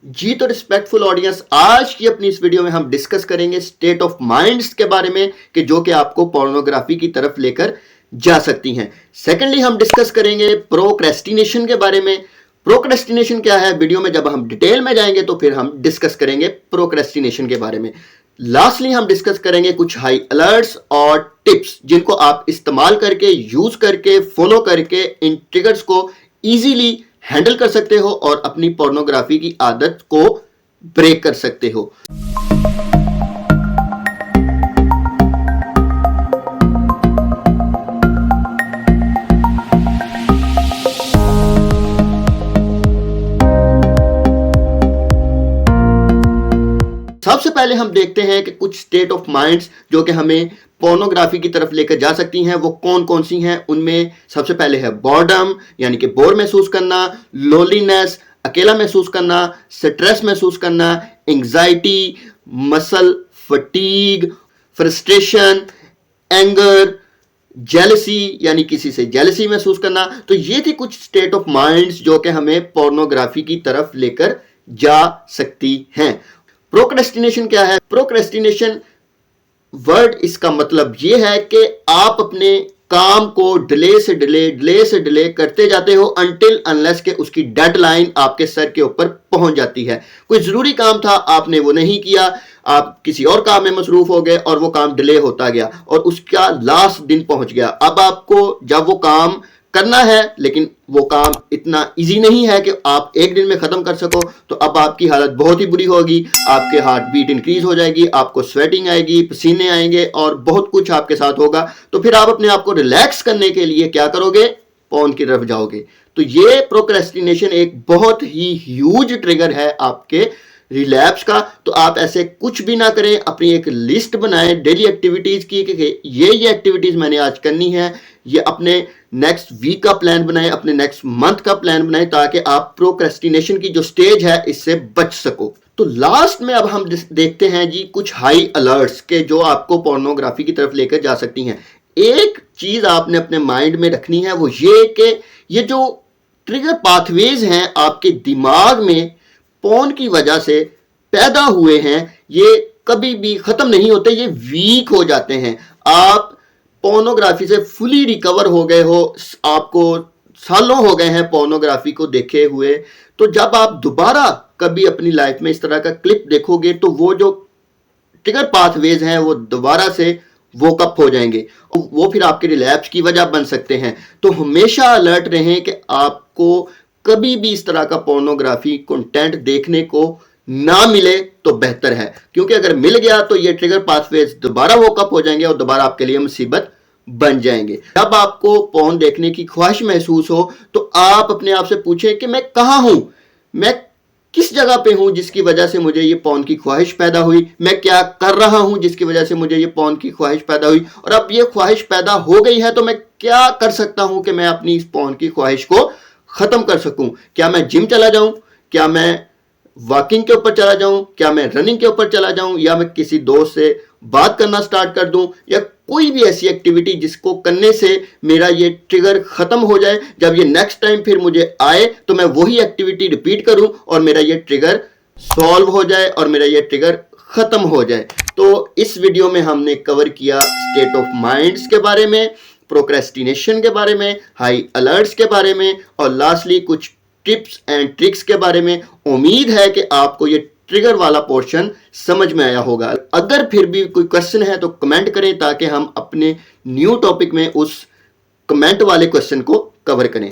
जी तो respectful audience, आज की अपनी इस वीडियो में हम डिस्कस करेंगे स्टेट ऑफ माइंड्स के बारे में कि जो कि आपको पोर्नोग्राफी की तरफ लेकर जा सकती हैं। सेकेंडली हम डिस्कस करेंगे प्रोक्रेस्टिनेशन के बारे में। प्रोक्रेस्टिनेशन क्या है, वीडियो में जब हम डिटेल में जाएंगे तो फिर हम डिस्कस करेंगे प्रोक्रेस्टिनेशन के बारे में। लास्टली हम डिस्कस करेंगे कुछ हाई अलर्ट्स और टिप्स जिनको आप इस्तेमाल करके, यूज करके, फॉलो करके इन ट्रिगर्स को इजीली हैंडल कर सकते हो और अपनी पोर्नोग्राफी की आदत को ब्रेक कर सकते हो। सबसे पहले हम देखते हैं कि कुछ स्टेट ऑफ माइंड्स जो कि हमें पोर्नोग्राफी की तरफ लेकर जा सकती हैं वो कौन कौन सी हैं। उनमें सबसे पहले है बॉर्डम, यानी कि बोर महसूस करना, लोनलीनेस, अकेला महसूस करना, स्ट्रेस महसूस करना, anxiety, muscle fatigue, frustration, anger, jealousy, यानी किसी से जेलसी महसूस करना। तो ये थी कुछ स्टेट ऑफ माइंड्स जो कि हमें पोर्नोग्राफी की तरफ लेकर जा सकती हैं। प्रोक्रेस्टिनेशन क्या है? प्रोक्रेस्टिनेशन वर्ड इसका मतलब यह है कि आप अपने काम को डिले से डिले करते जाते हो अनटिल अनलेस के उसकी डेडलाइन आपके सर के ऊपर पहुंच जाती है। कोई जरूरी काम था, आपने वो नहीं किया, आप किसी और काम में मसरूफ हो गए और वो काम डिले होता गया और उसका लास्ट दिन पहुंच गया। अब आपको जब वो काम करना है, लेकिन वो काम इतना इजी नहीं है कि आप एक दिन में खत्म कर सको, तो अब आपकी हालत बहुत ही बुरी होगी। आपके हार्ट बीट इंक्रीज हो जाएगी, आपको स्वेटिंग आएगी, पसीने आएंगे और बहुत कुछ आपके साथ होगा। तो फिर आप अपने आप को रिलैक्स करने के लिए क्या करोगे? पोर्न की तरफ जाओगे। तो ये प्रोक्रेस्टिनेशन एक बहुत ही ह्यूज ट्रिगर है आपके रिलैप्स का। तो आप ऐसे कुछ भी ना करें, अपनी एक लिस्ट बनाएं डेली एक्टिविटीज की कि ये एक्टिविटीज मैंने आज करनी है। ये अपने नेक्स्ट वीक का प्लान बनाएं, अपने नेक्स्ट मंथ का प्लान बनाएं, ताकि आप प्रोक्रेस्टिनेशन की जो स्टेज है इससे बच सको। तो लास्ट में अब हम देखते हैं जी कुछ हाई अलर्ट्स के जो आपको पोर्नोग्राफी की तरफ लेकर जा सकती हैं। एक चीज आपने अपने माइंड में रखनी है, वो ये कि ये जो ट्रिगर पाथवेज हैं आपके दिमाग में पोर्न की वजह से पैदा हुए हैं, ये कभी भी खत्म नहीं होते, ये वीक हो जाते हैं। आप पोर्नोग्राफी से फुली रिकवर हो गए हो, आपको सालों हो गए हैं पोर्नोग्राफी को देखे हुए, तो जब आप दोबारा कभी अपनी लाइफ में इस तरह का क्लिप देखोगे तो वो जो ट्रिगर पाथवेज हैं वो दोबारा से वोकअप हो जाएंगे, वो फिर आपके रिलैप्स की वजह बन सकते हैं। तो हमेशा अलर्ट रहें कि आपको कभी भी इस तरह का पोर्नोग्राफी कंटेंट देखने को ना मिले तो बेहतर है, क्योंकि अगर मिल गया तो ये ट्रिगर पाथवेज दोबारा वोकअप हो जाएंगे और दोबारा आपके लिए मुसीबत बन जाएंगे। जब आपको पोर्न देखने की ख्वाहिश महसूस हो तो आप अपने आप से पूछें कि मैं कहां हूं, मैं किस जगह पे हूं जिसकी वजह से मुझे ये पोर्न की ख्वाहिश पैदा हुई, मैं क्या कर रहा हूं जिसकी वजह से मुझे ये पोर्न की ख्वाहिश पैदा हुई, और अब ये ख्वाहिश पैदा हो गई है तो मैं क्या कर सकता हूं कि मैं अपनी इस पोर्न की ख्वाहिश को खत्म कर सकूं। क्या मैं जिम चला जाऊं, क्या मैं वॉकिंग के ऊपर चला जाऊं, क्या मैं रनिंग के ऊपर चला जाऊं, या मैं किसी दोस्त से बात करना स्टार्ट कर दूं, या कोई भी ऐसी एक्टिविटी जिसको करने से मेरा ये ट्रिगर खत्म हो जाए। जब ये नेक्स्ट टाइम फिर मुझे आए तो मैं वही एक्टिविटी रिपीट करूं और मेरा ये ट्रिगर सॉल्व हो जाए और मेरा ये ट्रिगर खत्म हो जाए। तो इस वीडियो में हमने कवर किया स्टेट ऑफ माइंड्स के बारे में, प्रोक्रेस्टिनेशन के बारे में, हाई अलर्ट्स के बारे में, और लास्टली कुछ टिप्स एंड ट्रिक्स के बारे में। उम्मीद है कि आपको ये ट्रिगर वाला पोर्शन समझ में आया होगा। अगर फिर भी कोई क्वेश्चन है तो कमेंट करें ताकि हम अपने न्यू टॉपिक में उस कमेंट वाले क्वेश्चन को कवर करें।